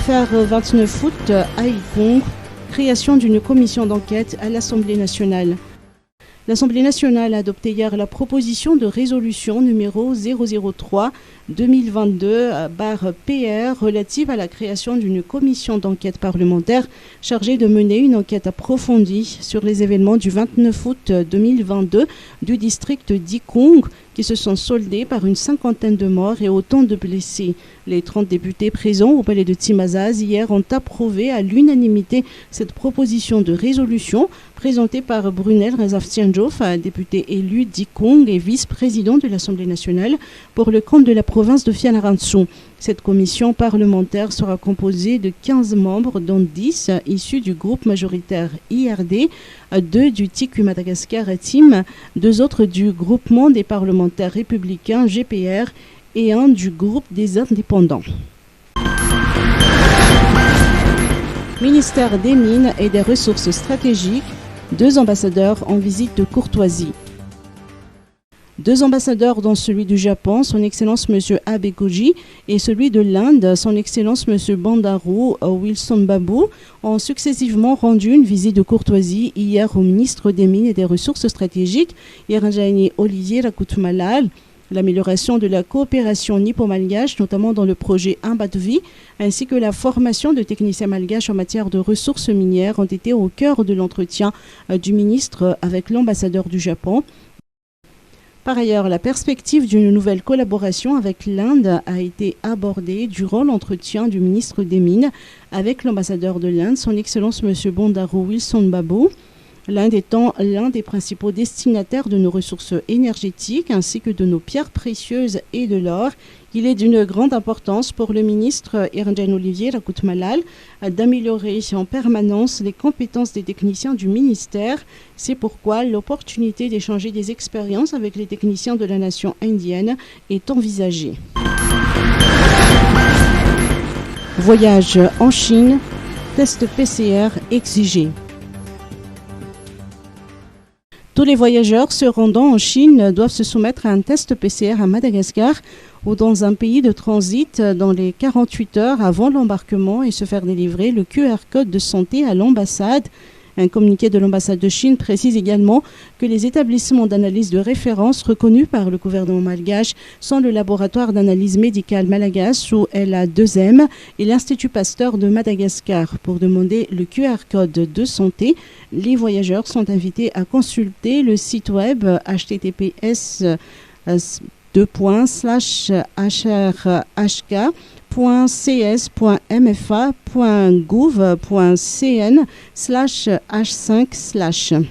Affaire 29 août à Ikong, création d'une commission d'enquête à l'Assemblée nationale. L'Assemblée nationale a adopté hier la proposition de résolution numéro 003-2022-PR relative à la création d'une commission d'enquête parlementaire chargée de mener une enquête approfondie sur les événements du 29 août 2022 du district d'Ikong qui se sont soldés par une cinquantaine de morts et autant de blessés. Les 30 députés présents au palais de Timazaz hier ont approuvé à l'unanimité cette proposition de résolution présentée par Brunel Rezaftiandjof, député élu d'Ikong et vice-président de l'Assemblée nationale pour le compte de la province de Fianarantsoa. Cette commission parlementaire sera composée de 15 membres, dont 10 issus du groupe majoritaire IRD, 2 du TICU Madagascar Team, 2 autres du groupement des parlementaires républicains GPR et 1 du groupe des indépendants. Ministère des Mines et des Ressources stratégiques, 2 ambassadeurs en visite de courtoisie. 2 ambassadeurs, dont celui du Japon, son Excellence M. Abe Koji, et celui de l'Inde, son Excellence M. Bandaru Wilson Babu, ont successivement rendu une visite de courtoisie hier au ministre des Mines et des Ressources stratégiques, Iranjani Olivier Rakutmalal. L'amélioration de la coopération nippo-malgache, notamment dans le projet Imbatvi, ainsi que la formation de techniciens malgaches en matière de ressources minières ont été au cœur de l'entretien du ministre avec l'ambassadeur du Japon. Par ailleurs, la perspective d'une nouvelle collaboration avec l'Inde a été abordée durant l'entretien du ministre des Mines avec l'ambassadeur de l'Inde, son Excellence M. Bandaru Wilson Babu. L'Inde étant l'un des principaux destinataires de nos ressources énergétiques ainsi que de nos pierres précieuses et de l'or, il est d'une grande importance pour le ministre Iranjan Olivier Rakutmalal d'améliorer en permanence les compétences des techniciens du ministère. C'est pourquoi l'opportunité d'échanger des expériences avec les techniciens de la nation indienne est envisagée. Voyage en Chine, test PCR exigé. Tous les voyageurs se rendant en Chine doivent se soumettre à un test PCR à Madagascar ou dans un pays de transit dans les 48 heures avant l'embarquement et se faire délivrer le QR code de santé à l'ambassade. Un communiqué de l'ambassade de Chine précise également que les établissements d'analyse de référence reconnus par le gouvernement malgache sont le laboratoire d'analyse médicale malagasy ou LA2M et l'Institut Pasteur de Madagascar. Pour demander le QR code de santé, les voyageurs sont invités à consulter le site web https://hrhk.cs.mfa.gouv.cn/h5/